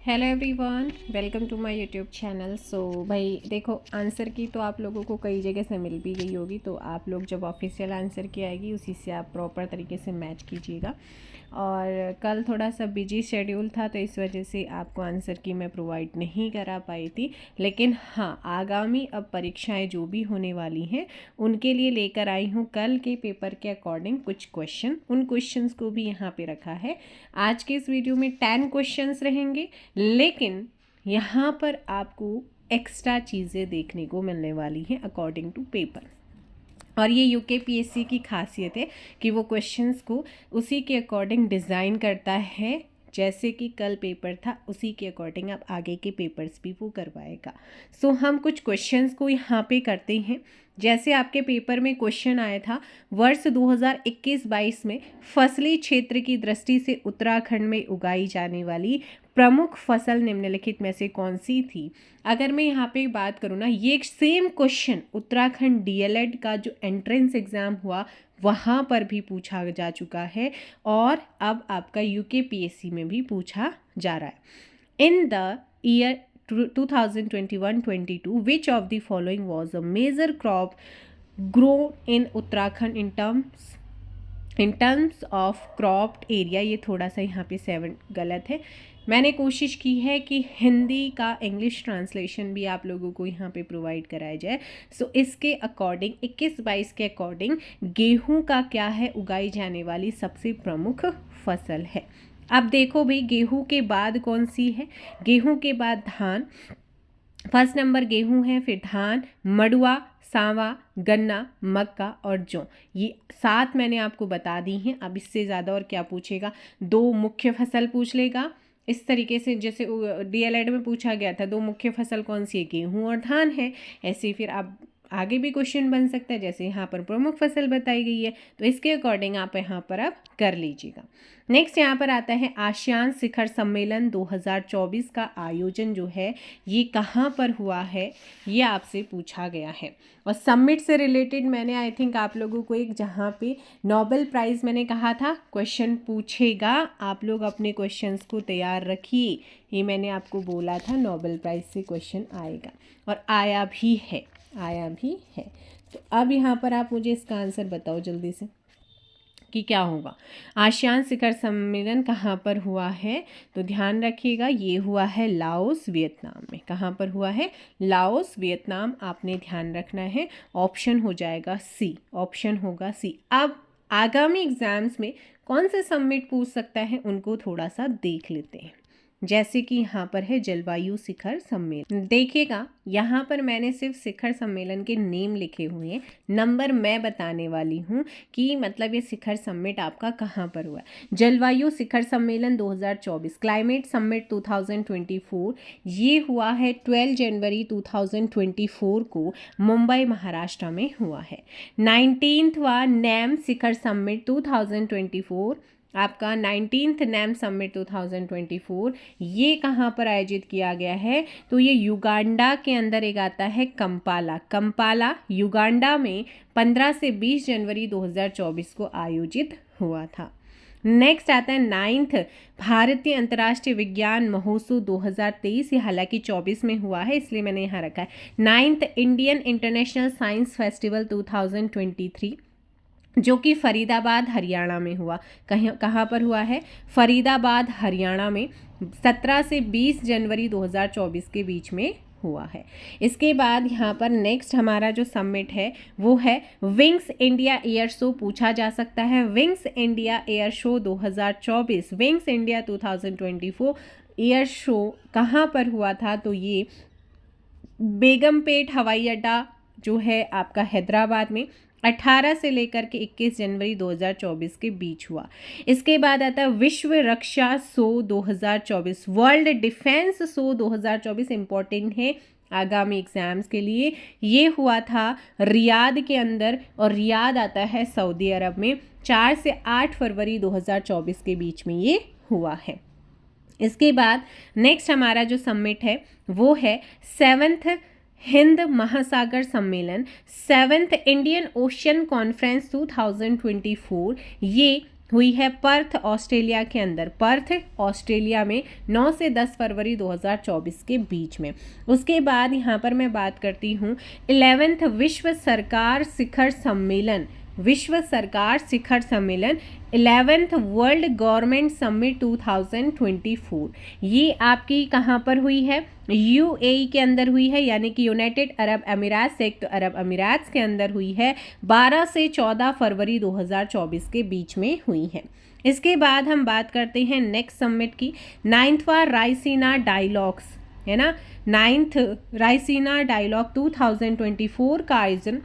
Hello everyone, welcome to my YouTube channel. So भाई देखो, answer की तो आप लोगों को कई जगह से मिल भी गई होगी, तो आप लोग जब ऑफिशियल आंसर की आएगी उसी से आप प्रॉपर तरीके से मैच कीजिएगा। और कल थोड़ा सा बिजी शेड्यूल था तो इस वजह से आपको आंसर की मैं प्रोवाइड नहीं करा पाई थी, लेकिन हाँ, आगामी अब परीक्षाएं जो भी होने वाली हैं उनके लिए लेकर आई हूँ कल के पेपर के अकॉर्डिंग कुछ क्वेश्चन। उन क्वेश्चंस को भी यहाँ पे रखा है। आज के इस वीडियो में 10 क्वेश्चंस रहेंगे, लेकिन यहाँ पर आपको एक्स्ट्रा चीज़ें देखने को मिलने वाली हैं अकॉर्डिंग टू पेपर। और ये यूकेपीएससी की खासियत है कि वो क्वेश्चंस को उसी के अकॉर्डिंग डिज़ाइन करता है, जैसे कि कल पेपर था उसी के अकॉर्डिंग आप आगे के पेपर्स भी वो करवाएगा। सो हम कुछ क्वेश्चंस को यहाँ पे करते हैं। जैसे आपके पेपर में क्वेश्चन आया था, वर्ष 2021-22 में फसली क्षेत्र की दृष्टि से उत्तराखंड में उगाई जाने वाली प्रमुख फसल निम्नलिखित में से कौन सी थी। अगर मैं यहाँ पे बात करूँ ना, ये सेम क्वेश्चन उत्तराखंड डीएलएड का जो एंट्रेंस एग्ज़ाम हुआ वहाँ पर भी पूछा जा चुका है और अब आपका यूकेपीएससी में भी पूछा जा रहा है। In the year 2021-22 which of the following was a major crop grown in Uttarakhand in terms of cropped area। ये थोड़ा सा यहाँ पे 7 गलत है। मैंने कोशिश की है कि हिंदी का इंग्लिश ट्रांसलेशन भी आप लोगों को यहाँ पे प्रोवाइड कराया जाए। सो इसके अकॉर्डिंग 21-22 के अकॉर्डिंग गेहूं का क्या है उगाई जाने वाली सबसे प्रमुख फसल है। अब देखो भाई, गेहूं के बाद कौन सी है? गेहूं के बाद धान, फर्स्ट नंबर गेहूं है, फिर धान, मड़ुआ, सांवा, गन्ना, मक्का और जौ। ये 7 मैंने आपको बता दी हैं। अब इससे ज़्यादा और क्या पूछेगा? 2 मुख्य फसल पूछ लेगा इस तरीके से, जैसे डीएलएड में पूछा गया था 2 मुख्य फसल कौन सी है, गेहूं और धान है। ऐसे फिर आप आगे भी क्वेश्चन बन सकता है, जैसे यहाँ पर प्रमुख फसल बताई गई है तो इसके अकॉर्डिंग आप यहाँ पर अब कर लीजिएगा। नेक्स्ट यहाँ पर आता है आसियान शिखर सम्मेलन 2024 का आयोजन जो है ये कहाँ पर हुआ है, ये आपसे पूछा गया है। और समिट से रिलेटेड मैंने आई थिंक आप लोगों को एक, जहाँ पे नोबेल प्राइज़ मैंने कहा था क्वेश्चन पूछेगा, आप लोग अपने क्वेश्चंस को तैयार रखिए। ये मैंने आपको बोला था नोबेल प्राइज़ से क्वेश्चन आएगा और आया भी है। तो अब यहाँ पर आप मुझे इसका आंसर बताओ जल्दी से कि क्या होगा। आसियान शिखर सम्मेलन कहाँ पर हुआ है? तो ध्यान रखिएगा, ये हुआ है लाओस वियतनाम में। कहाँ पर हुआ है? लाओस वियतनाम, आपने ध्यान रखना है। ऑप्शन हो जाएगा सी, ऑप्शन होगा सी। अब आगामी एग्जाम्स में कौन से समिट पूछ सकता है उनको थोड़ा सा देख लेते हैं। जैसे कि यहाँ पर है जलवायु शिखर सम्मेलन। देखिएगा, यहाँ पर मैंने सिर्फ शिखर सम्मेलन के नेम लिखे हुए हैं, नंबर मैं बताने वाली हूँ कि मतलब ये शिखर समिट आपका कहाँ पर हुआ है। जलवायु शिखर सम्मेलन 2024, क्लाइमेट समिट 2024, ये हुआ है 12 जनवरी 2024 को मुंबई महाराष्ट्र में हुआ है। 19वां नैम शिखर समिट 2024, आपका 19th नैम समिट 2024, ये कहाँ पर आयोजित किया गया है? तो ये युगांडा के अंदर एक आता है कंपाला युगांडा में 15 से 20 जनवरी 2024 को आयोजित हुआ था। नेक्स्ट आता है 9th भारतीय अंतर्राष्ट्रीय विज्ञान महोत्सव 2023, ये हालांकि 24 में हुआ है इसलिए मैंने यहाँ रखा है। 9th Indian international science festival 2023, जो कि फरीदाबाद हरियाणा में हुआ। कहाँ पर हुआ है? फरीदाबाद हरियाणा में 17 से 20 जनवरी 2024 के बीच में हुआ है। इसके बाद यहाँ पर नेक्स्ट हमारा जो समिट है वो है विंग्स इंडिया एयर शो, पूछा जा सकता है। Wings India air show 2024, wings India 2024 air show कहाँ पर हुआ था? तो ये बेगमपेट हवाई अड्डा जो है आपका हैदराबाद में 18 से लेकर के 21 जनवरी 2024 के बीच हुआ। इसके बाद आता है विश्व रक्षा show 2024, world defence show 2024, important है आगामी एग्जाम्स के लिए। ये हुआ था रियाद के अंदर, और रियाद आता है सऊदी अरब में। 4 से 8 फरवरी 2024 के बीच में ये हुआ है। इसके बाद नेक्स्ट हमारा जो समिट है वो है 7th हिंद महासागर सम्मेलन, 7th इंडियन ओशन कॉन्फ्रेंस 2024, ये हुई है पर्थ ऑस्ट्रेलिया के अंदर, पर्थ ऑस्ट्रेलिया में 9 से 10 फरवरी 2024 के बीच में। उसके बाद यहाँ पर मैं बात करती हूँ 11वां विश्व सरकार शिखर सम्मेलन, विश्व सरकार शिखर सम्मेलन 11वां वर्ल्ड गवर्नमेंट समिट 2024, ये आपकी कहाँ पर हुई है? यूएई के अंदर हुई है, यानी कि यूनाइटेड अरब अमीरात, संयुक्त अरब अमीरात के अंदर हुई है। 12 से 14 फरवरी 2024 के बीच में हुई है। इसके बाद हम बात करते हैं नेक्स्ट समिट की, 9वां रायसीना डायलॉग्स, है ना, 9th रायसीना डायलॉग 2024 का आयोजन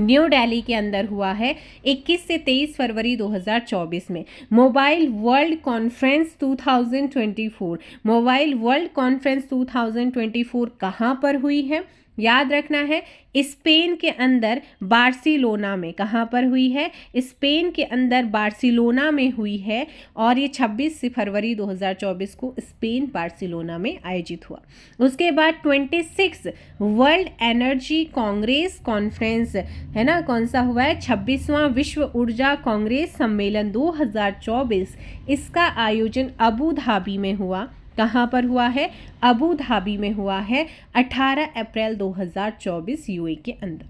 न्यू दिल्ली के अंदर हुआ है 21 से 23 फरवरी 2024 में। Mobile world conference 2024, mobile world conference 2024 कहाँ पर हुई है? याद रखना है, स्पेन के अंदर बार्सिलोना में। कहाँ पर हुई है? स्पेन के अंदर बार्सिलोना में हुई है, और ये 26 फरवरी 2024 को स्पेन बार्सिलोना में आयोजित हुआ। उसके बाद 26 वर्ल्ड एनर्जी कांग्रेस कॉन्फ्रेंस, है ना, कौन सा हुआ है? 26वां विश्व ऊर्जा कांग्रेस सम्मेलन 2024, इसका आयोजन अबू धाबी में हुआ। कहाँ पर हुआ है? अबू धाबी में हुआ है 18 अप्रैल 2024 यूएई के अंदर।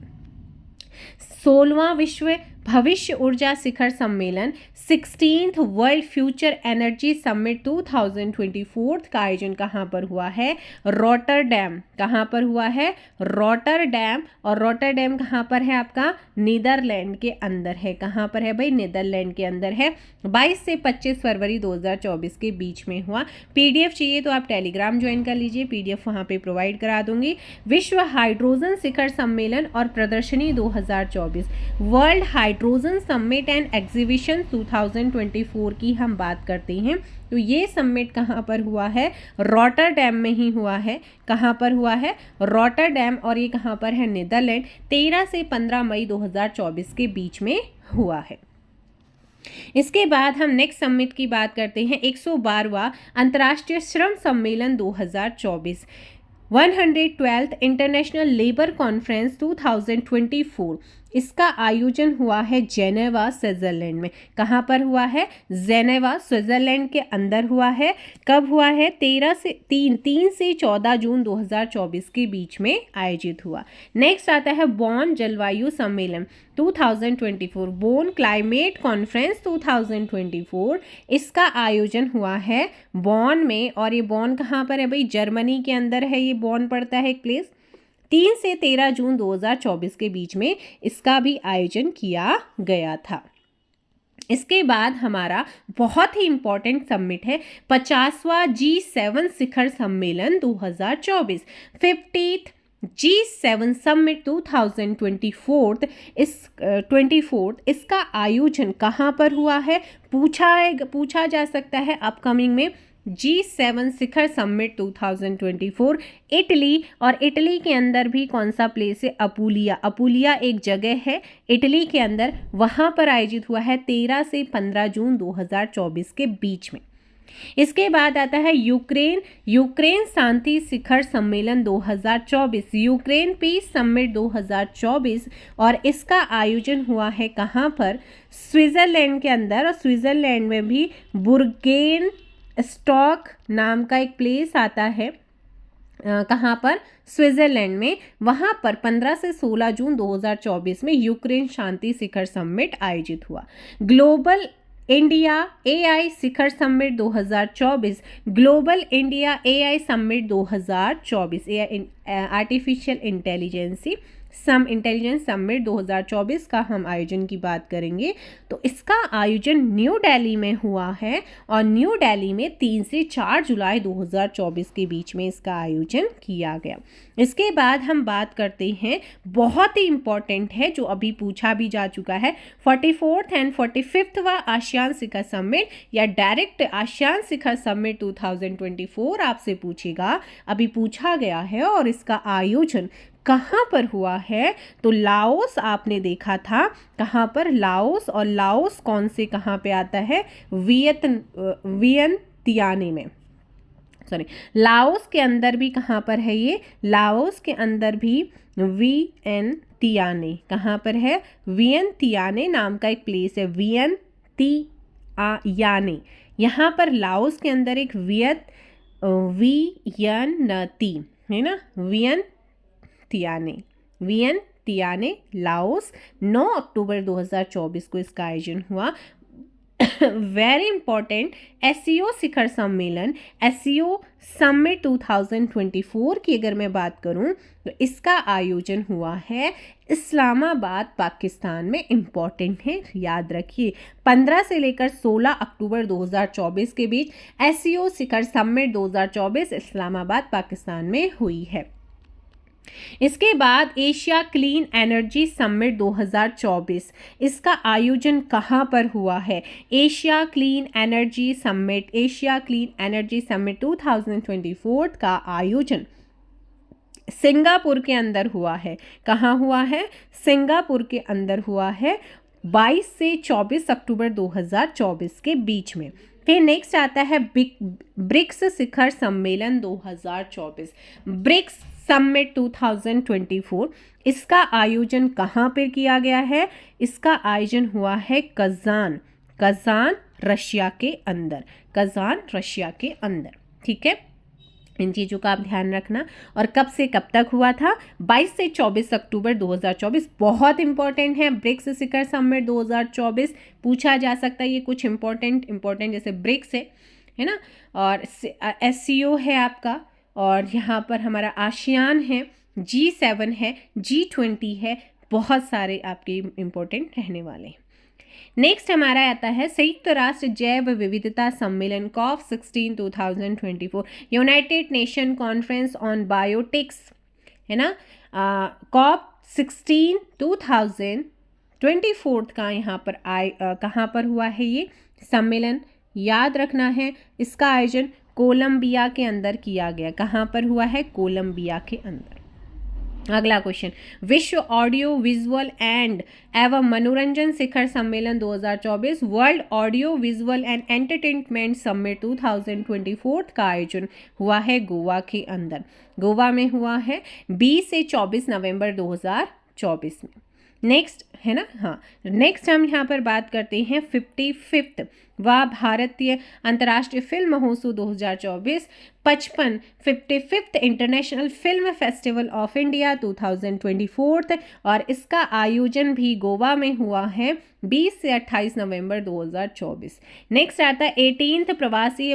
16वां विश्व भविष्य ऊर्जा शिखर सम्मेलन 16th world future energy summit 2024 का आयोजन कहाँ पर हुआ है? रॉटरडैम। कहाँ पर हुआ है? रॉटरडैम। और रॉटरडैम कहाँ पर है आपका? नीदरलैंड के अंदर है। कहाँ पर है भाई? नीदरलैंड के अंदर है। 22 से 25 फरवरी 2024 के बीच में हुआ। पीडीएफ चाहिए तो आप टेलीग्राम ज्वाइन कर लीजिए, पीडीएफ वहाँ पे प्रोवाइड करा दूंगी। विश्व हाइड्रोजन शिखर सम्मेलन और प्रदर्शनी 2024, world hydrogen summit and exhibition 2024 की हम बात करते हैं, तो ये समिट कहाँ पर हुआ है? रॉटरडैम में ही हुआ है। कहाँ पर हुआ है? रॉटरडैम। और ये कहाँ पर है? नीदरलैंड। 13 से 15 मई 2024 के बीच में हुआ है। इसके बाद हम नेक्स्ट समिट की बात करते हैं, 112वां अंतर्राष्ट्रीय श्रम सम्मेलन 2024, 112th इंटरनेशनल लेबर कॉन्फ्रेंस 2024, इसका आयोजन हुआ है जेनेवा स्विट्जरलैंड में। कहाँ पर हुआ है? जेनेवा स्विट्जरलैंड के अंदर हुआ है। कब हुआ है? 3 से 14 जून 2024 के बीच में आयोजित हुआ। नेक्स्ट आता है बॉन जलवायु सम्मेलन 2024, बोन क्लाइमेट कॉन्फ्रेंस 2024, इसका आयोजन हुआ है बॉन में। और ये बॉन कहाँ पर है भाई? जर्मनी के अंदर है, ये बॉन पड़ता है एक प्लेस। 3 से 13 जून 2024 के बीच में इसका भी आयोजन किया गया था। इसके बाद हमारा बहुत ही इंपॉर्टेंट समिट है 50वां G7 शिखर सम्मेलन 2024, 50th G7 समिट 2024, 24, इसका आयोजन कहाँ पर हुआ है? पूछा जा सकता है अपकमिंग में। G7 शिखर समिट 2024 इटली, और इटली के अंदर भी कौन सा प्लेस है? अपुलिया। अपुलिया एक जगह है इटली के अंदर, वहाँ पर आयोजित हुआ है 13 से 15 जून 2024 के बीच में। इसके बाद आता है यूक्रेन शांति शिखर सम्मेलन 2024, यूक्रेन पीस समिट 2024, और इसका आयोजन हुआ है कहाँ पर? स्विट्जरलैंड के अंदर। और स्विट्जरलैंड में भी बुर्गेन स्टॉक नाम का एक प्लेस आता है। कहाँ पर? स्विट्जरलैंड में। वहाँ पर 15 से 16 जून 2024 में यूक्रेन शांति शिखर समिट आयोजित हुआ। ग्लोबल इंडिया एआई शिखर summit 2024, global India AI summit 2024, AI artificial intelligence summit 2024 का हम आयोजन की बात करेंगे। तो इसका आयोजन न्यू दिल्ली में हुआ है, और न्यू दिल्ली में 3 से 4 जुलाई 2024 के बीच में इसका आयोजन किया गया। इसके बाद हम बात करते हैं, बहुत ही इंपॉर्टेंट है जो अभी पूछा भी जा चुका है, 44th एंड 45वां आसियान शिखर समिट या डायरेक्ट आसियान शिखर समिट 2024 आपसे पूछेगा, अभी पूछा गया है। और इसका आयोजन कहाँ पर हुआ है? तो लाओस आपने देखा था, कहाँ पर? लाओस। और लाओस कौन से कहाँ पे आता है? वियंतियाने में, सॉरी, लाओस के अंदर भी कहाँ पर है ये? लाओस के अंदर भी वियंतियाने। कहाँ पर है? वियंतियाने नाम का एक प्लेस है, वियंतियाने। याने, यहाँ पर लाओस के अंदर एक वियनती है ना, वियनतियाने लाओस 9 अक्टूबर 2024 को इसका आयोजन हुआ। वेरी इंपॉर्टेंट, एससीओ शिखर सम्मेलन, एससीओ समिट 2024 की अगर मैं बात करूं तो इसका आयोजन हुआ है इस्लामाबाद पाकिस्तान में। इंपॉर्टेंट है, याद रखिए 15 से लेकर 16 अक्टूबर 2024 के बीच एससीओ शिखर समिट 2024 इस्लामाबाद पाकिस्तान में हुई है। इसके बाद एशिया क्लीन एनर्जी समिट 2024, इसका आयोजन कहाँ पर हुआ है? एशिया क्लीन एनर्जी समिट 2024 का आयोजन सिंगापुर के अंदर हुआ है। कहाँ हुआ है? सिंगापुर के अंदर हुआ है 22 से 24 अक्टूबर 2024 के बीच में। फिर नेक्स्ट आता है ब्रिक्स शिखर सम्मेलन 2024, ब्रिक्स समिट 2024, इसका आयोजन कहाँ पर किया गया है? इसका आयोजन हुआ है कजान रशिया के अंदर। ठीक है, इन चीज़ों का आप ध्यान रखना। और कब से कब तक हुआ था? 22 से 24 अक्टूबर 2024। बहुत इंपॉर्टेंट है ब्रिक्स शिखर समिट 2024, पूछा जा सकता है ये कुछ इंपॉर्टेंट जैसे ब्रिक्स है ना, और एससीओ है आपका, और यहाँ पर हमारा आसियान है, G7 है, G20 है, बहुत सारे आपके इंपॉर्टेंट रहने वाले हैं। नेक्स्ट हमारा आता है संयुक्त राष्ट्र जैव विविधता सम्मेलन COP16 2024, United nation conference on biotics है ना, COP16 2024 का यहाँ पर कहाँ पर हुआ है ये सम्मेलन? याद रखना है, इसका आयोजन कोलंबिया के अंदर किया गया। कहाँ पर हुआ है? कोलंबिया के अंदर। अगला क्वेश्चन, विश्व ऑडियो विजुअल एंड एवं मनोरंजन शिखर सम्मेलन 2024, world audio visual and entertainment summit 2024 का आयोजन हुआ है गोवा के अंदर। गोवा में हुआ है 20 से 24 नवंबर 2024 में। नेक्स्ट है ना, हाँ, नेक्स्ट हम यहाँ पर बात करते हैं 55th भारतीय अंतर्राष्ट्रीय फिल्म महोत्सव 2024, 55th international film festival of India 2024, और इसका आयोजन भी गोवा में हुआ है 20 से 28 नवंबर 2024। नेक्स्ट आता है 18th प्रवासी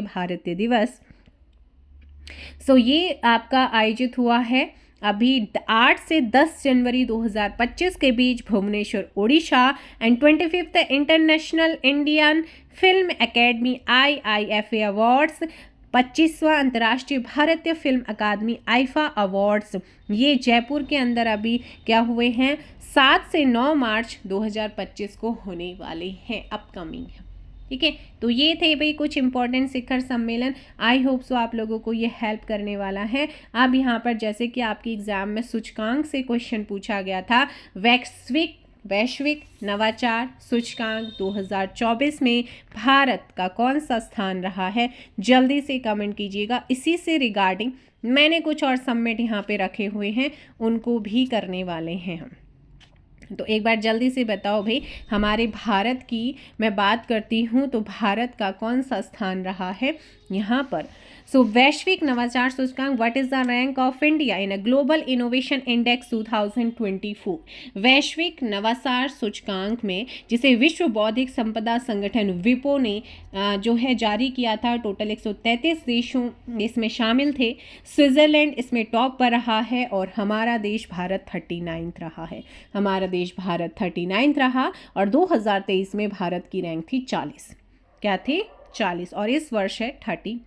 भारतीय दिवस। सो ये आपका आयोजित हुआ है अभी 8 से 10 जनवरी 2025 के बीच Bhubaneswar Odisha, and 25th international Indian film academy IIFA awards, 25वां अंतर्राष्ट्रीय भारतीय फिल्म अकादमी आईफा अवार्ड्स, ये जयपुर के अंदर अभी क्या हुए हैं? 7 से 9 मार्च 2025 को होने वाले हैं, अपकमिंग है। ठीक है, तो ये थे भाई कुछ इंपॉर्टेंट शिखर सम्मेलन। आई होप सो आप लोगों को ये हेल्प करने वाला है। अब यहाँ पर जैसे कि आपकी एग्जाम में सूचकांक से क्वेश्चन पूछा गया था, वैश्विक नवाचार सूचकांक 2024 में भारत का कौन सा स्थान रहा है? जल्दी से कमेंट कीजिएगा। इसी से रिगार्डिंग मैंने कुछ और सबमिट यहाँ पे रखे हुए हैं, उनको भी करने वाले हैं हम। तो एक बार जल्दी से बताओ भाई, हमारे भारत की मैं बात करती हूँ तो भारत का कौन सा स्थान रहा है यहाँ पर? सो वैश्विक नवाचार सूचकांक, what is the rank of India in a global innovation index 2024? वैश्विक नवाचार सूचकांक में, जिसे विश्व बौद्धिक संपदा संगठन विपो ने जो है जारी किया था, टोटल 133 देशों इसमें शामिल थे। स्विट्जरलैंड इसमें टॉप पर रहा है और हमारा देश भारत 39th रहा है। हमारा देश भारत 39th रहा और 2023 में भारत की रैंक थी 40। क्या थी? 40, और इस वर्ष है 39,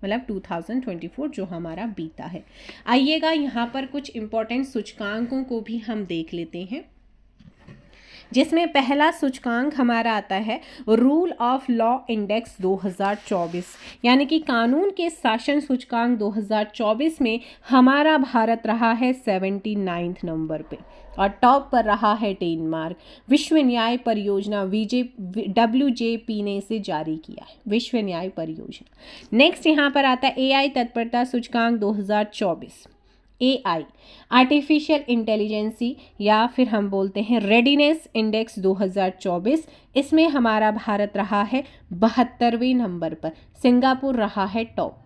मतलब 2024 जो हमारा बीता है। आइएगा यहाँ पर कुछ इंपॉर्टेंट सूचकांकों को भी हम देख लेते हैं, जिसमें पहला सूचकांक हमारा आता है रूल ऑफ लॉ इंडेक्स 2024, यानी कि कानून के शासन सूचकांक 2024 में हमारा भारत रहा है 79th नंबर पे, और टॉप पर रहा है डेनमार्क। विश्व न्याय परियोजना WJP ने इसे जारी किया है, विश्व न्याय परियोजना। नेक्स्ट यहाँ पर आता है AI तत्परता सूचकांक 2024। AI आर्टिफिशियल इंटेलिजेंसी या फिर हम बोलते हैं रेडीनेस इंडेक्स 2024, इसमें हमारा भारत रहा है 72वें नंबर पर, सिंगापुर रहा है टॉप पर।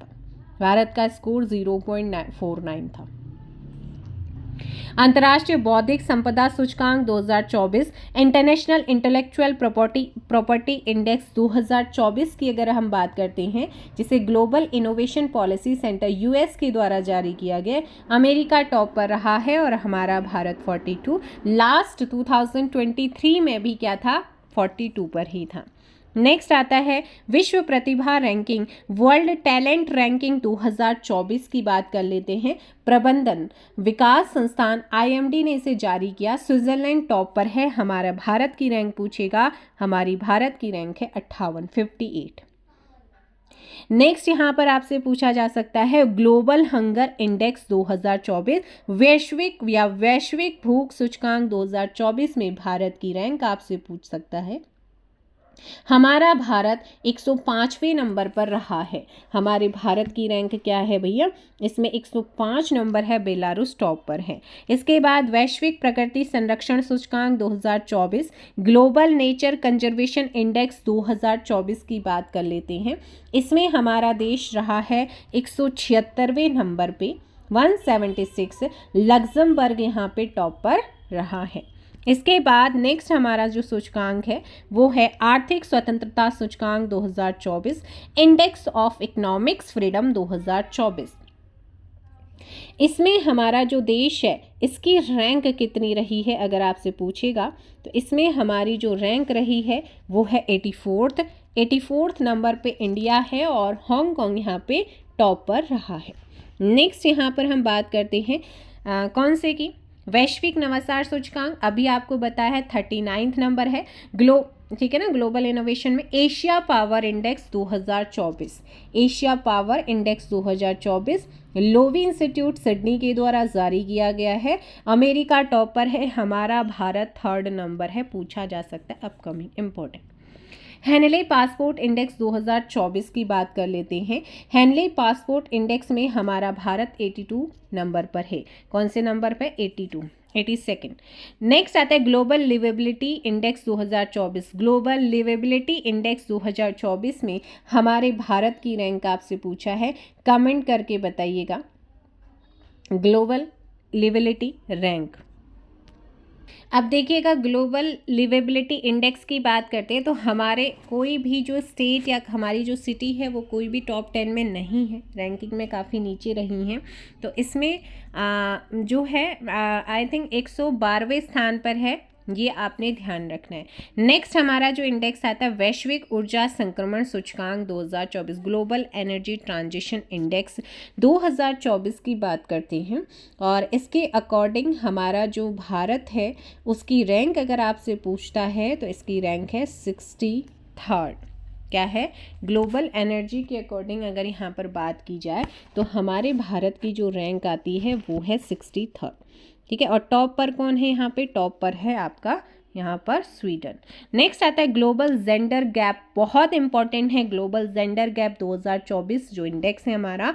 भारत का स्कोर 0.49 था। अंतर्राष्ट्रीय बौद्धिक संपदा सूचकांक 2024, इंटरनेशनल इंटेलेक्चुअल प्रॉपर्टी इंडेक्स 2024 की अगर हम बात करते हैं, जिसे global innovation policy centre US के द्वारा जारी किया गया, अमेरिका टॉप पर रहा है और हमारा भारत 42। लास्ट 2023 में भी क्या था, 42 पर ही था। नेक्स्ट आता है विश्व प्रतिभा रैंकिंग, वर्ल्ड टैलेंट रैंकिंग 2024 की बात कर लेते हैं। प्रबंधन विकास संस्थान IMD ने इसे जारी किया। स्विट्जरलैंड टॉप पर है। हमारा भारत की रैंक पूछेगा, हमारी भारत की रैंक है 58। नेक्स्ट यहाँ पर आपसे पूछा जा सकता है ग्लोबल हंगर इंडेक्स 2024, वैश्विक भूख सूचकांक 2024 में भारत की रैंक आपसे पूछ सकता है। हमारा भारत 105वें नंबर पर रहा है। हमारे भारत की रैंक क्या है भैया, इसमें 105 नंबर है, बेलारूस टॉप पर है। इसके बाद वैश्विक प्रकृति संरक्षण सूचकांक 2024, ग्लोबल नेचर कंजर्वेशन इंडेक्स 2024 की बात कर लेते हैं। इसमें हमारा देश रहा है 176वें नंबर पे, 176। लग्जमबर्ग यहाँ पे टॉप पर रहा है। इसके बाद नेक्स्ट हमारा जो सूचकांक है वो है आर्थिक स्वतंत्रता सूचकांक 2024, इंडेक्स ऑफ इकोनॉमिक्स फ्रीडम 2024। इसमें हमारा जो देश है इसकी रैंक कितनी रही है अगर आपसे पूछेगा, तो इसमें हमारी जो रैंक रही है वो है 84th नंबर पे इंडिया है और हांगकांग यहाँ पे टॉप पर रहा है। नेक्स्ट यहाँ पर हम बात करते हैं कौन से की, वैश्विक नवाचार सूचकांक, अभी आपको बताया है 39 नंबर है। ठीक है ना, ग्लोबल इनोवेशन में Asia power index 2024, Asia power index 2024 Loewi institute Sydney के द्वारा जारी किया गया है। अमेरिका टॉप पर है, हमारा भारत 3rd नंबर है, पूछा जा सकता है upcoming important. Henley passport index 2024 की बात कर लेते हैं। हेनले पासपोर्ट इंडेक्स में हमारा भारत 82 नंबर पर है। कौन से नंबर पे, 82। नेक्स्ट आता है global liveability index 2024, global liveability index 2024 में हमारे भारत की रैंक आपसे पूछा है, कमेंट करके बताइएगा ग्लोबल लिवेबिलिटी रैंक। अब देखिएगा ग्लोबल लिवेबिलिटी इंडेक्स की बात करते हैं तो हमारे कोई भी जो स्टेट या हमारी जो सिटी है वो कोई भी टॉप 10 में नहीं है, रैंकिंग में काफ़ी नीचे रही हैं। तो इसमें जो है आई थिंक 112वें स्थान पर है, ये आपने ध्यान रखना है। नेक्स्ट हमारा जो इंडेक्स आता है वैश्विक ऊर्जा संक्रमण सूचकांक 2024, ग्लोबल एनर्जी ट्रांजिशन इंडेक्स 2024 की बात करते हैं और इसके अकॉर्डिंग हमारा जो भारत है उसकी रैंक अगर आपसे पूछता है तो इसकी रैंक है 63rd। क्या है, ग्लोबल एनर्जी के अकॉर्डिंग अगर यहाँ पर बात की जाए तो हमारे भारत की जो रैंक आती है वो है 63rd। ठीक है, और टॉप पर कौन है, यहाँ पे टॉप पर है आपका यहाँ पर स्वीडन। नेक्स्ट आता है ग्लोबल जेंडर गैप, बहुत इंपॉर्टेंट है ग्लोबल जेंडर गैप 2024 जो इंडेक्स है हमारा,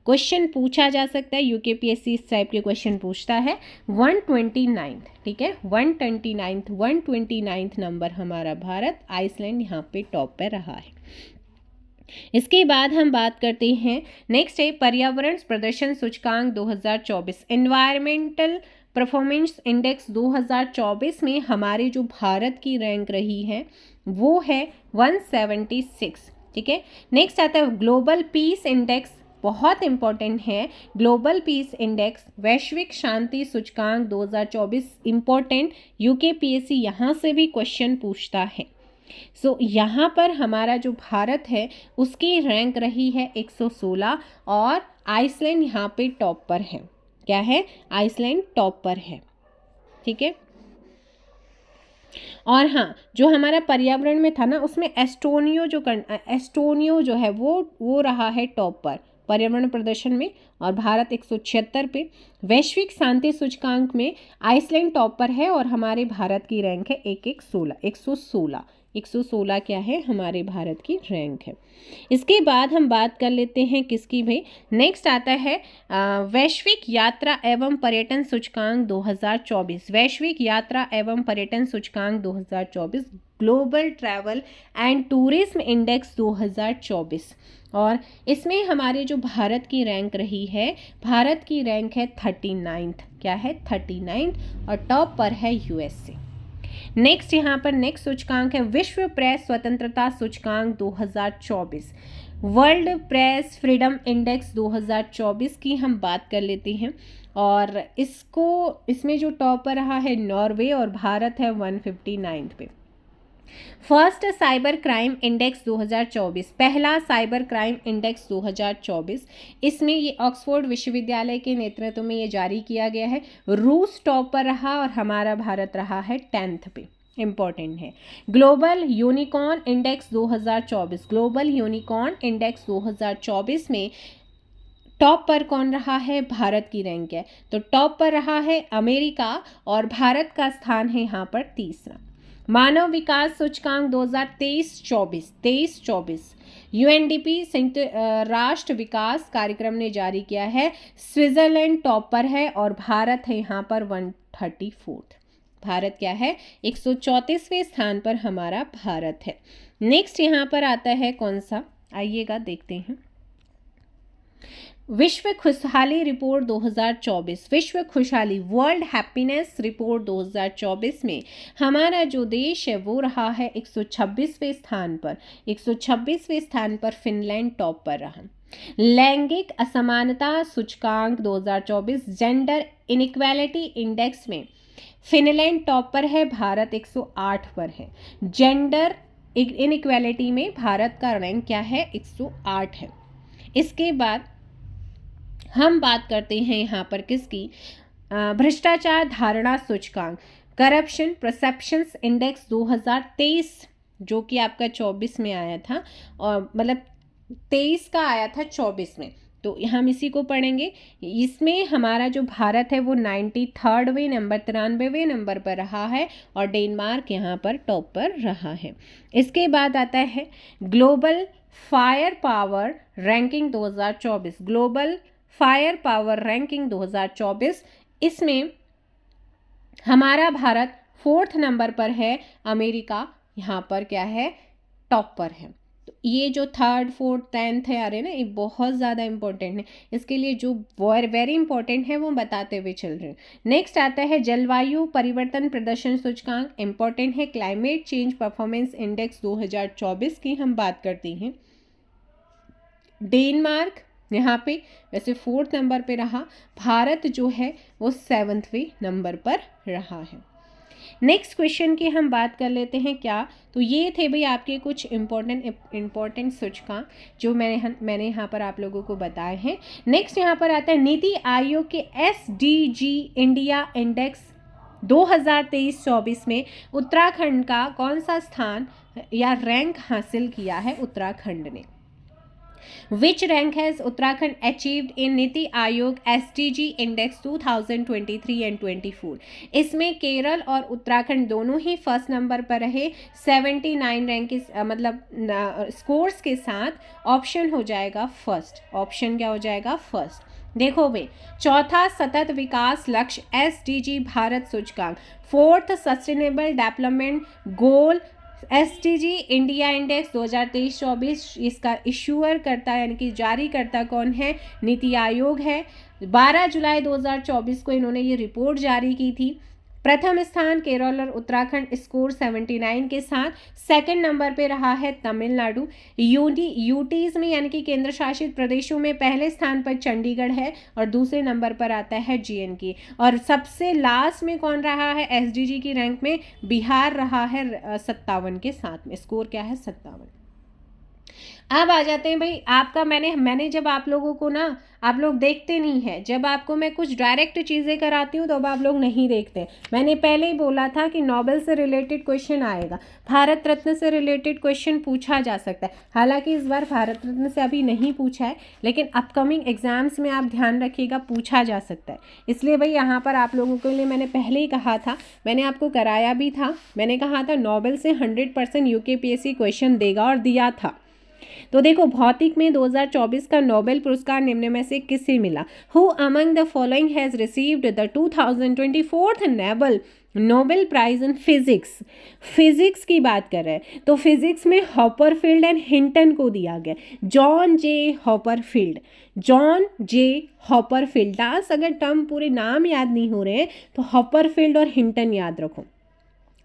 क्वेश्चन पूछा जा सकता है, यूकेपीएससी इस टाइप के क्वेश्चन पूछता है। 129, ठीक है, 129th नंबर हमारा भारत, आइसलैंड यहाँ पे टॉप पे रहा है। इसके बाद हम बात करते हैं नेक्स्ट है पर्यावरण प्रदर्शन सूचकांक 2024, एनवायरमेंटल परफॉर्मेंस इंडेक्स 2024 में हमारे जो भारत की रैंक रही है वो है 176। ठीक है, नेक्स्ट आता है ग्लोबल पीस इंडेक्स, बहुत इंपॉर्टेंट है ग्लोबल पीस इंडेक्स, वैश्विक शांति सूचकांक 2024 इंपॉर्टेंट, यूकेपीएससी यहाँ से भी क्वेश्चन पूछता है। सो यहाँ पर हमारा जो भारत है उसकी रैंक रही है 116 और आइसलैंड यहाँ पे टॉप पर है। क्या है, आइसलैंड टॉप पर है। ठीक है, और हाँ जो हमारा पर्यावरण में था ना उसमें एस्टोनियो जो है वो रहा है टॉप पर पर्यावरण प्रदर्शन में और भारत 176 पे। वैश्विक शांति सूचकांक में आइसलैंड टॉप पर है और हमारे भारत की रैंक है 116। 116 क्या है हमारे भारत की रैंक है। इसके बाद हम बात कर लेते हैं किसकी भाई, नेक्स्ट आता है वैश्विक यात्रा एवं पर्यटन सूचकांक 2024। वैश्विक यात्रा एवं पर्यटन सूचकांक 2024, global travel and tourism index 2024। और इसमें हमारे जो भारत की रैंक रही है, भारत की रैंक है 39th, क्या है 39th, और टॉप पर है यूएसए। नेक्स्ट यहाँ पर नेक्स्ट सूचकांक है विश्व प्रेस स्वतंत्रता सूचकांक 2024। वर्ल्ड प्रेस फ्रीडम इंडेक्स 2024 की हम बात कर लेते हैं, और इसमें जो टॉप पर रहा है नॉर्वे और भारत है 159 पे। फर्स्ट साइबर क्राइम इंडेक्स 2024, पहला साइबर क्राइम इंडेक्स 2024, इसमें ये ऑक्सफोर्ड विश्वविद्यालय के नेतृत्व में ये जारी किया गया है। रूस टॉप पर रहा और हमारा भारत रहा है 10th पे, इंपॉर्टेंट है। Global unicorn index 2024, global unicorn index 2024 में टॉप पर कौन रहा है, भारत की रैंक है, तो टॉप पर रहा है अमेरिका और भारत का स्थान है यहाँ पर तीसरा। मानव विकास सूचकांक 2023-24 यूएनडीपी संयुक्त राष्ट्र विकास कार्यक्रम ने जारी किया है। स्विट्जरलैंड टॉप पर है और भारत है यहाँ पर 134th। भारत क्या है, 134वें स्थान पर हमारा भारत है। नेक्स्ट यहाँ पर आता है कौन सा, आइएगा देखते हैं। विश्व खुशहाली रिपोर्ट 2024, विश्व खुशहाली वर्ल्ड हैप्पीनेस रिपोर्ट 2024 में हमारा जो देश है वो रहा है 126वें स्थान पर। 126वें स्थान पर फिनलैंड टॉप पर रहा। लैंगिक असमानता सूचकांक 2024, जेंडर इनइक्वालिटी इंडेक्स में फिनलैंड टॉप पर है, भारत 108 पर है। जेंडर इनइक्वालिटी में भारत का रैंक क्या है, 108 है। इसके बाद हम बात करते हैं यहाँ पर किसकी, भ्रष्टाचार धारणा सूचकांक, करप्शन परसेप्शंस इंडेक्स 2023, जो कि आपका 24 में आया था, और मतलब 23 का आया था 24 में, तो हम इसी को पढ़ेंगे। इसमें हमारा जो भारत है वो 93वें नंबर 93वें नंबर पर रहा है और डेनमार्क यहाँ पर टॉप पर रहा है। इसके बाद आता है global fire power ranking 2024, global fire power ranking 2024, इसमें हमारा भारत 4th नंबर पर है, अमेरिका यहाँ पर क्या है, टॉप पर है। तो ये जो 3rd 4th 10th है आ रहे ना, ये बहुत ज़्यादा इंपॉर्टेंट है, इसके लिए जो वेरी इंपॉर्टेंट है वो बताते हुए चल रहे हैं। नेक्स्ट आता है जलवायु परिवर्तन प्रदर्शन सूचकांक, इंपॉर्टेंट है। क्लाइमेट चेंज परफॉर्मेंस इंडेक्स 2024 की हम बात करते हैं। डेनमार्क यहाँ पे वैसे 4th नंबर पे रहा, भारत जो है वो 7वें नंबर पर रहा है। नेक्स्ट क्वेश्चन की हम बात कर लेते हैं क्या, तो ये थे भाई आपके कुछ इम्पोर्टेंट सूचकांक जो मैंने यहाँ पर आप लोगों को बताए हैं। नेक्स्ट यहाँ पर आता है नीति आयोग के SDG इंडिया इंडेक्स 2023-24 में उत्तराखंड का कौन सा स्थान या रैंक हासिल किया है उत्तराखंड ने। Which rank has Uttarakhand achieved in NITI Aayog SDG index 2023 and 24? इसमें केरल और उत्तराखंड दोनों ही फर्स्ट नंबर पर रहे 79 रैंक के मतलब स्कोर्स के साथ। ऑप्शन हो जाएगा फर्स्ट, ऑप्शन क्या हो जाएगा फर्स्ट। देखो भाई, चौथा सतत विकास लक्ष्य SDG भारत सूचकांक, 4th sustainable development goal SDG India index 2023-24, इसका इशूअर करता यानी कि जारी करता कौन है, नीति आयोग है। 12 जुलाई 2024 को इन्होंने ये रिपोर्ट जारी की थी। प्रथम स्थान केरल और उत्तराखंड स्कोर 79 के साथ। सेकंड नंबर पे रहा है तमिलनाडु। यूटीज में यानी कि केंद्र शासित प्रदेशों में पहले स्थान पर चंडीगढ़ है और दूसरे नंबर पर आता है JNK। और सबसे लास्ट में कौन रहा है SDG की रैंक में, बिहार रहा है 57 के साथ में, स्कोर क्या है 57। अब आ जाते हैं भाई आपका, मैंने जब आप लोगों को ना, आप लोग देखते नहीं है, जब आपको मैं कुछ डायरेक्ट चीज़ें कराती हूँ तो अब आप लोग नहीं देखते। मैंने पहले ही बोला था कि नोबेल से रिलेटेड क्वेश्चन आएगा, भारत रत्न से रिलेटेड क्वेश्चन पूछा जा सकता है। हालांकि इस बार भारत रत्न से अभी नहीं पूछा है, लेकिन अपकमिंग एग्जाम्स में आप ध्यान रखिएगा, पूछा जा सकता है। इसलिए भाई यहाँ पर आप लोगों के लिए मैंने पहले ही कहा था, मैंने आपको कराया भी था, मैंने कहा था नोबेल से 100% यूकेपीएससी क्वेश्चन देगा और दिया था। तो देखो भौतिक में 2024 का नोबेल पुरस्कार निम्न में से किसे मिला? Who among the following has received the 2024 Nobel prize in physics? Physics की बात कर रहे हैं तो फिजिक्स में हॉपरफील्ड एंड हिंटन को दिया गया, जॉन जे हॉपरफील्ड, जॉन जे हॉपरफील्ड। दास अगर टर्म पूरे नाम याद नहीं हो रहे हैं तो हॉपरफील्ड और हिंटन याद रखो।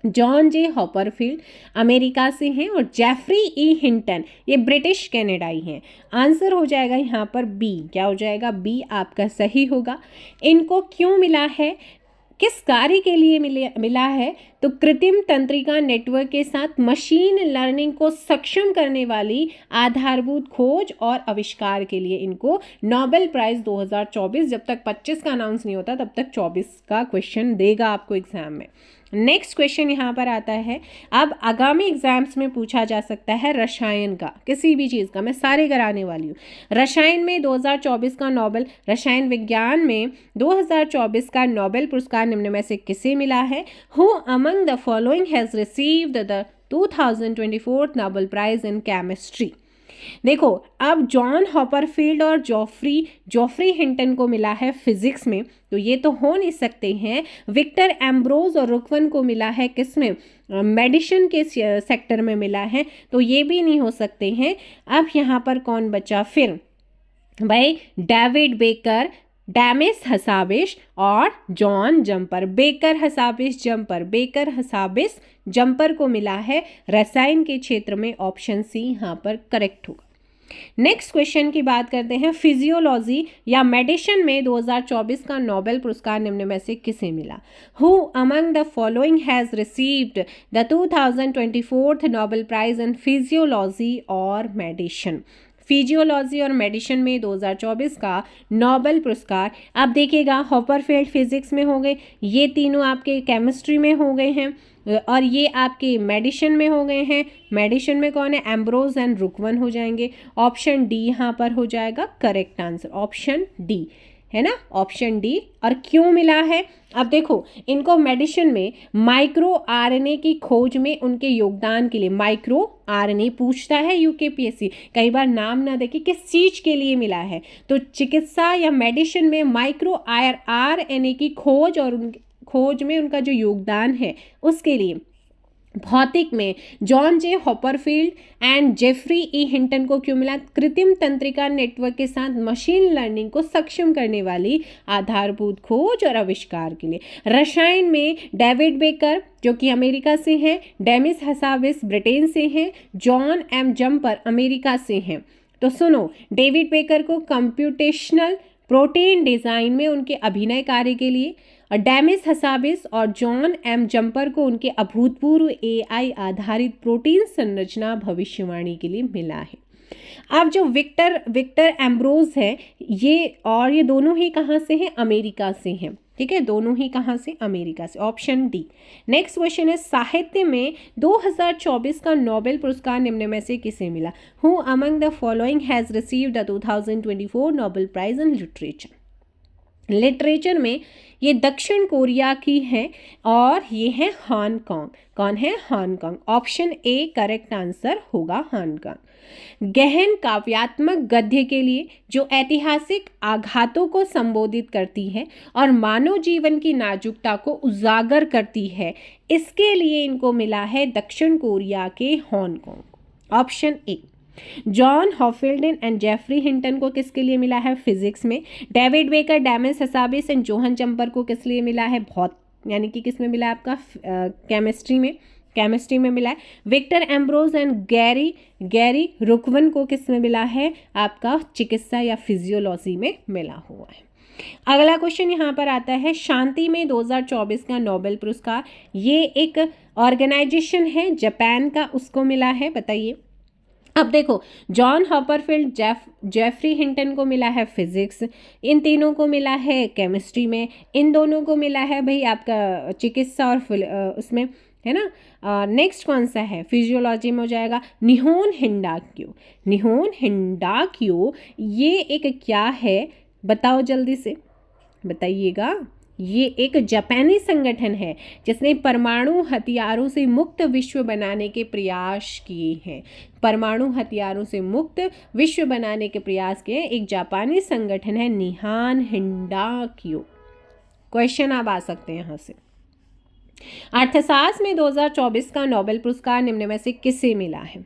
जॉन जे हॉपरफील्ड अमेरिका से हैं और जेफरी ई हिंटन ये ब्रिटिश कनाडाई हैं। आंसर हो जाएगा यहाँ पर बी। क्या हो जाएगा? बी आपका सही होगा। इनको क्यों मिला है, किस कार्य के लिए मिला है? तो कृत्रिम तंत्रिका नेटवर्क के साथ मशीन लर्निंग को सक्षम करने वाली आधारभूत खोज और आविष्कार के लिए इनको नोबेल प्राइज 2024, जब तक 25 का अनाउंस नहीं होता तब तक 24 का क्वेश्चन देगा आपको एग्जाम में। नेक्स्ट क्वेश्चन यहाँ पर आता है, अब आगामी एग्जाम्स में पूछा जा सकता है रसायन का, किसी भी चीज़ का, मैं सारे कराने वाली हूँ। रसायन में 2024 का नोबेल, रसायन विज्ञान में 2024 का नोबेल पुरस्कार निम्न में से किसे मिला है? Who among the following has received the 2024 Nobel prize in chemistry? देखो अब जॉन हॉपरफील्ड और जॉफ्री हिंटन को मिला है फिजिक्स में, तो ये तो हो नहीं सकते हैं। विक्टर एम्ब्रोज और रुकवन को मिला है किस में? मेडिसिन के सेक्टर में मिला है, तो ये भी नहीं हो सकते हैं। अब यहाँ पर कौन बचा फिर? भाई डेविड बेकर, डेमिस हसाबिस और John jumper. Baker Hassabis jumper को मिला है रसायन के क्षेत्र में। ऑप्शन सी यहाँ पर करेक्ट होगा। नेक्स्ट क्वेश्चन की बात करते हैं, फिजियोलॉजी या मेडिसिन में 2024 का नोबेल पुरस्कार निम्न में से किसे मिला? Who among the following has received the 2024 Nobel prize in physiology और मेडिसिन? फिजियोलॉजी और मेडिसिन में 2024 का नोबेल पुरस्कार, आप देखिएगा हॉपरफील्ड फिजिक्स में हो गए, ये तीनों आपके केमिस्ट्री में हो गए हैं, और ये आपके मेडिसिन में हो गए हैं। मेडिसिन में कौन है? एम्ब्रोज एंड रुकवन हो जाएंगे। ऑप्शन डी यहाँ पर हो जाएगा करेक्ट आंसर, ऑप्शन डी है ना, ऑप्शन डी। और क्यों मिला है? अब देखो इनको मेडिसिन में माइक्रो आरएनए की खोज में उनके योगदान के लिए, माइक्रो आरएनए पूछता है यूकेपीएससी, कई बार नाम ना देखे किस चीज के लिए मिला है, तो चिकित्सा या मेडिसिन में माइक्रो आरएनए की खोज और खोज में उनका जो योगदान है उसके लिए। भौतिक में John J Hopfield and Geoffrey E Hinton को क्यों मिला? कृत्रिम तंत्रिका नेटवर्क के साथ मशीन लर्निंग को सक्षम करने वाली आधारभूत खोज और आविष्कार के लिए। रसायन में डेविड बेकर जो कि अमेरिका से हैं, डेमिस हसाबिस ब्रिटेन से हैं, जॉन एम जम्पर अमेरिका से हैं। तो सुनो, डेविड बेकर को कंप्यूटेशनल प्रोटीन डिज़ाइन में उनके अभिनय कार्य के लिए, और डेमिस हसाबिस और जॉन एम जम्पर को उनके अभूतपूर्व एआई आधारित प्रोटीन संरचना भविष्यवाणी के लिए मिला है। अब जो विक्टर एम्ब्रोज है ये दोनों ही कहाँ से हैं? अमेरिका से हैं। ठीक है, दोनों ही कहाँ से? अमेरिका से, ऑप्शन डी। नेक्स्ट क्वेश्चन है, साहित्य में 2024 का नोबेल पुरस्कार निम्न में से किसे मिला? Who among the following has received the 2024 Nobel prize in literature? Literature में ये दक्षिण कोरिया की है और ये है हांगकांग। कौन है? Hong Kong. Option A correct answer होगा हांगकांग। गहन काव्यात्मक गद्य के लिए जो ऐतिहासिक आघातों को संबोधित करती है और मानव जीवन की नाजुकता को उजागर करती है, इसके लिए इनको मिला है दक्षिण कोरिया के Hong Kong. Option A. John Hopfield and Geoffrey Hinton को किसके लिए मिला है? फिजिक्स में। David Baker, Demis Hassabis and John Jumper को किस लिए मिला है? यानी कि किस में मिला है आपका? केमिस्ट्री में मिला है। विक्टर एम्ब्रोज एंड गैरी रुकवन को किस में मिला है? आपका चिकित्सा या फिजियोलॉजी में मिला हुआ है। अगला क्वेश्चन यहाँ पर आता है, शांति में 2024 का नोबेल पुरस्कार, ये एक ऑर्गेनाइजेशन है जापान का, उसको मिला है, बताइए। अब देखो, जॉन हॉपरफील्ड, जेफरी हिंटन को मिला है फिजिक्स, इन तीनों को मिला है केमिस्ट्री में, इन दोनों को मिला है भाई आपका चिकित्सा और उसमें, है ना। नेक्स्ट कौन सा है, फिजियोलॉजी में हो जाएगा निहोन हिंडाक्यो। निहोन हिंडाक्यो ये एक क्या है, बताओ जल्दी से बताइएगा। ये एक जापानी संगठन है जिसने परमाणु हथियारों से मुक्त विश्व बनाने के प्रयास किए हैं। परमाणु हथियारों से मुक्त विश्व बनाने के प्रयास किए एक जापानी संगठन है निहान हिंडाक्यो। क्वेश्चन अब आ सकते हैं यहाँ से। अर्थशास्त्र में 2024 का नोबेल पुरस्कार निम्न में से किसे मिला है?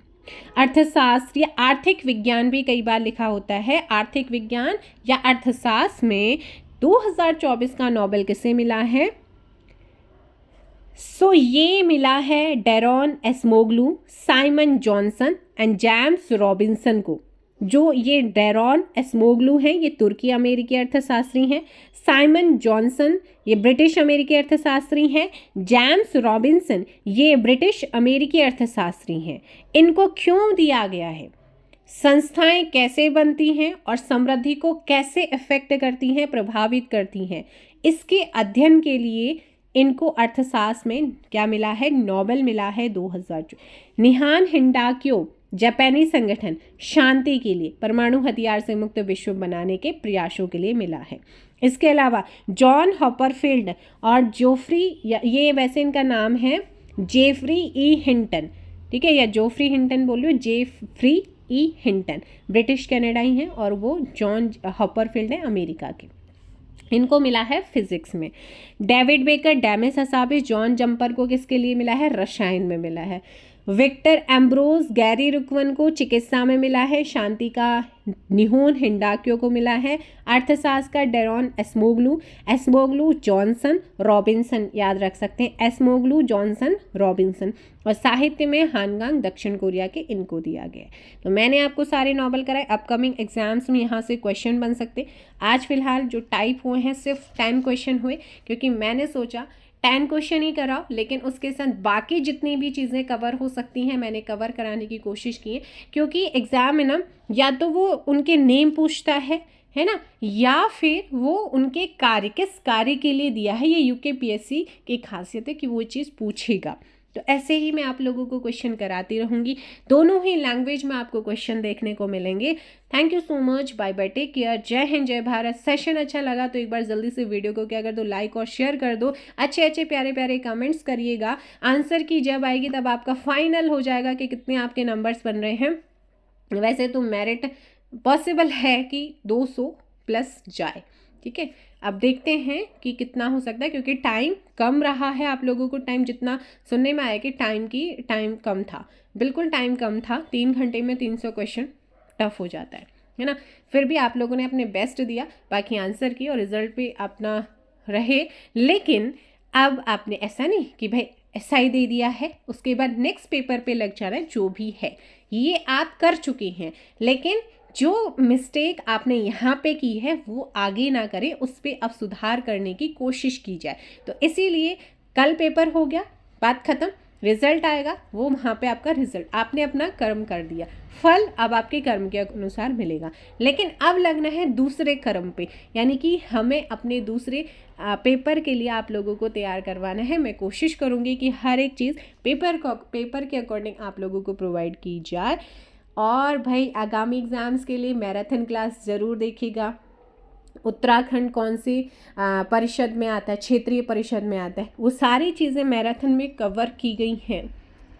अर्थशास्त्र या आर्थिक विज्ञान भी कई बार लिखा होता है, आर्थिक विज्ञान या अर्थशास्त्र में 2024 का नोबेल किसे मिला है? ये मिला है Daron Acemoglu, Simon Johnson and James Robinson को। जो ये डेरोन एस्मोग्लू हैं ये तुर्की अमेरिकी अर्थशास्त्री हैं, साइमन जॉनसन ये ब्रिटिश अमेरिकी अर्थशास्त्री हैं, जेम्स रॉबिन्सन ये ब्रिटिश अमेरिकी अर्थशास्त्री हैं। इनको क्यों दिया गया है? संस्थाएं कैसे बनती हैं और समृद्धि को कैसे इफेक्ट करती हैं, प्रभावित करती हैं, इसके अध्ययन के लिए इनको अर्थशास्त्र में क्या मिला है? नोबेल मिला है 2000। निहान हिंडाक्यो जापानी संगठन शांति के लिए, परमाणु हथियार से मुक्त विश्व बनाने के प्रयासों के लिए मिला है। इसके अलावा जॉन हॉपरफील्ड और जोफ्री, ये वैसे इनका नाम है जेफरी ई हिंटन, ठीक है, या जोफ्री हिंटन बोलियो, जेफरी ई हिंटन ब्रिटिश कनाडाई हैं और वो जॉन हॉपरफील्ड है अमेरिका के। इनको मिला है फिजिक्स में। David Baker, Demis Hassabis, John jumper को किसके लिए मिला है? रसायन में मिला है। विक्टर एम्ब्रोज, गैरी रुकवन को चिकित्सा में मिला है। शांति का निहोन हिंडाक्यो को मिला है। अर्थशास्त्र का डेरोन एस्मोग्लू जॉनसन रॉबिन्सन, याद रख सकते हैं, एस्मोग्लू जॉनसन रॉबिन्सन। और साहित्य में हानगांग दक्षिण कोरिया के, इनको दिया गया है। तो मैंने आपको सारे नॉवल कराए। अपकमिंग एग्जाम्स में यहाँ से क्वेश्चन बन सकते। आज फिलहाल जो टाइप हुए हैं सिर्फ 10 क्वेश्चन हुए, क्योंकि मैंने सोचा 10 क्वेश्चन ही कराओ, लेकिन उसके साथ बाकी जितनी भी चीज़ें कवर हो सकती हैं मैंने कवर कराने की कोशिश की है। क्योंकि एग्ज़ाम में ना या तो वो उनके नेम पूछता है ना, या फिर वो उनके कार्य, किस कार्य के लिए दिया है। ये यूकेपीएससी की खासियत है कि वो चीज़ पूछेगा। तो ऐसे ही मैं आप लोगों को क्वेश्चन कराती रहूँगी। दोनों ही लैंग्वेज में आपको क्वेश्चन देखने को मिलेंगे। Thank you so much, bye bye, take care, जय हिंद, जय भारत। सेशन अच्छा लगा तो एक बार जल्दी से वीडियो को क्या कर दो, लाइक और शेयर कर दो। अच्छे अच्छे प्यारे प्यारे कमेंट्स करिएगा। आंसर की जब आएगी तब आपका फाइनल हो जाएगा कि कितने आपके नंबर्स बन रहे हैं। वैसे तो मेरिट पॉसिबल है कि 200 प्लस जाए, ठीक है। अब देखते हैं कि कितना हो सकता है, क्योंकि टाइम कम रहा है। आप लोगों को टाइम जितना सुनने में आया कि टाइम कम था, बिल्कुल टाइम कम था। 3 घंटे में 300 क्वेश्चन टफ हो जाता है ना। फिर भी आप लोगों ने अपने बेस्ट दिया, बाकी आंसर की और रिजल्ट भी अपना रहे। लेकिन अब आपने ऐसा नहीं कि भाई ऐसा ही दे दिया है, उसके बाद नेक्स्ट पेपर पे लग जाना है। जो भी है ये आप कर चुके हैं, लेकिन जो मिस्टेक आपने यहाँ पे की है वो आगे ना करें, उस पर अब सुधार करने की कोशिश की जाए। तो इसीलिए कल पेपर हो गया, बात खत्म, रिजल्ट आएगा, वो वहाँ पे आपका रिजल्ट, आपने अपना कर्म कर दिया, फल अब आपके कर्म के अनुसार मिलेगा। लेकिन अब लगना है दूसरे कर्म पे, यानी कि हमें अपने दूसरे पेपर के लिए आप लोगों को तैयार करवाना है। मैं कोशिश करूँगी कि हर एक चीज़ पेपर के अकॉर्डिंग आप लोगों को प्रोवाइड की जाए। और भाई आगामी एग्ज़ाम्स के लिए मैराथन क्लास ज़रूर देखिएगा। उत्तराखंड कौन सी परिषद में आता है, क्षेत्रीय परिषद में आता है, वो सारी चीज़ें मैराथन में कवर की गई हैं।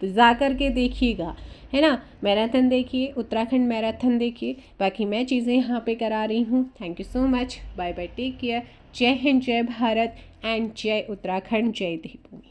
तो जा कर के देखिएगा, है ना। मैराथन देखिए, उत्तराखंड मैराथन देखिए। बाकी मैं चीज़ें यहाँ पे करा रही हूँ। Thank you so much, bye bye, take care, जय हिंद, जय भारत एंड जय उत्तराखंड, जय देवभूमि।